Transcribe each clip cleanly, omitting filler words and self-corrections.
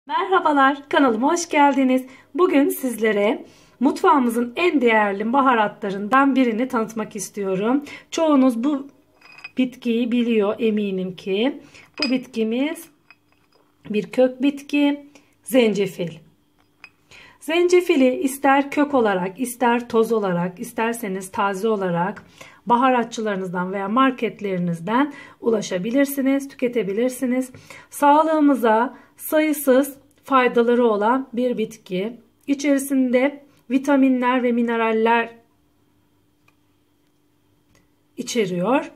Merhabalar, kanalıma hoş geldiniz. Bugün sizlere mutfağımızın en değerli baharatlarından birini tanıtmak istiyorum. Çoğunuz bu bitkiyi biliyor eminim ki. Bu bitkimiz bir kök bitki, zencefil. Zencefili ister kök olarak, ister toz olarak, isterseniz taze olarak baharatçılarınızdan veya marketlerinizden ulaşabilirsiniz, tüketebilirsiniz. Sağlığımıza sayısız faydaları olan bir bitki. İçerisinde vitaminler ve mineraller içeriyor.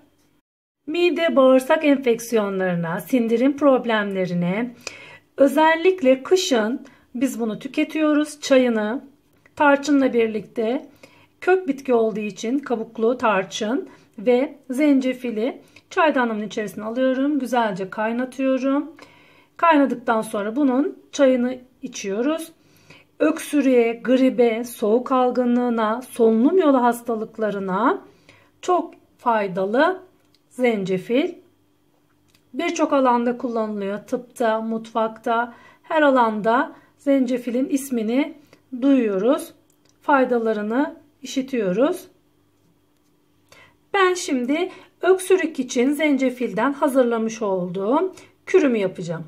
Mide, bağırsak enfeksiyonlarına, sindirim problemlerine, özellikle kışın biz bunu tüketiyoruz. Çayını tarçınla birlikte, kök bitki olduğu için kabuklu tarçın ve zencefili çaydanlığımın içerisine alıyorum. Güzelce kaynatıyorum. Kaynadıktan sonra bunun çayını içiyoruz. Öksürüğe, gribe, soğuk algınlığına, solunum yolu hastalıklarına çok faydalı zencefil. Birçok alanda kullanılıyor. Tıpta, mutfakta, her alanda zencefilin ismini duyuyoruz. Faydalarını işitiyoruz. Ben şimdi öksürük için zencefilden hazırlamış olduğum kürümü yapacağım.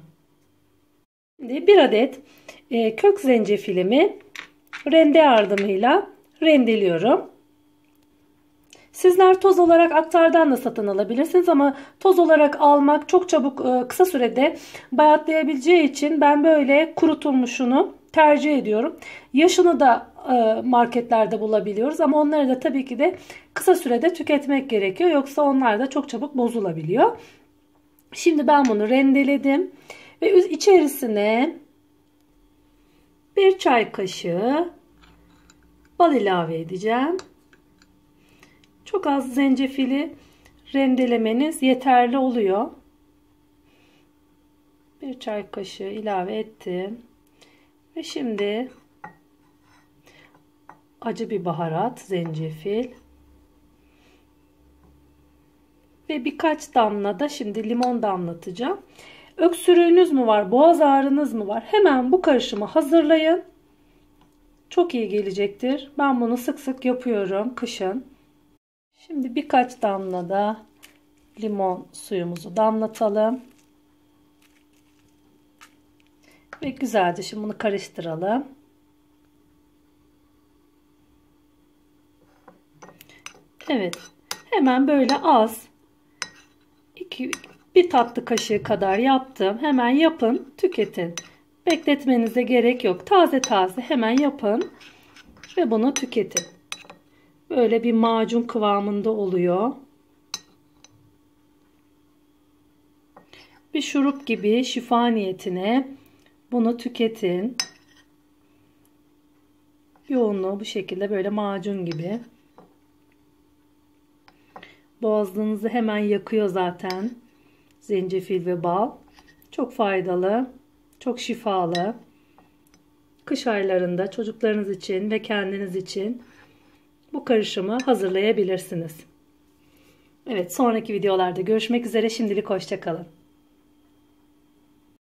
Şimdi bir adet kök zencefilimi rende yardımıyla rendeliyorum. Sizler toz olarak aktardan da satın alabilirsiniz ama toz olarak almak çok çabuk kısa sürede bayatlayabileceği için ben böyle kurutulmuşunu tercih ediyorum. Yaşını da marketlerde bulabiliyoruz ama onları da tabii ki de kısa sürede tüketmek gerekiyor. Yoksa onlar da çok çabuk bozulabiliyor. Şimdi ben bunu rendeledim ve içerisine bir çay kaşığı bal ilave edeceğim. Çok az zencefili rendelemeniz yeterli oluyor. Bir çay kaşığı ilave ettim. Ve şimdi acı bir baharat, zencefil. Ve birkaç damla da şimdi limon damlatacağım. Öksürüğünüz mü var, boğaz ağrınız mı var? Hemen bu karışımı hazırlayın. Çok iyi gelecektir. Ben bunu sık sık yapıyorum kışın. Şimdi birkaç damla da limon suyumuzu damlatalım. Ve güzelce şimdi bunu karıştıralım. Evet. Hemen böyle az bir tatlı kaşığı kadar yaptım. Hemen yapın, tüketin. Bekletmenize gerek yok. Taze taze hemen yapın ve bunu tüketin. Böyle bir macun kıvamında oluyor. Bir şurup gibi şifa niyetine bunu tüketin. Yoğunluğu bu şekilde böyle macun gibi. Boğazınızı hemen yakıyor zaten. Zencefil ve bal. Çok faydalı, çok şifalı. Kış aylarında çocuklarınız için ve kendiniz için bu karışımı hazırlayabilirsiniz. Evet, sonraki videolarda görüşmek üzere. Şimdilik hoşça kalın.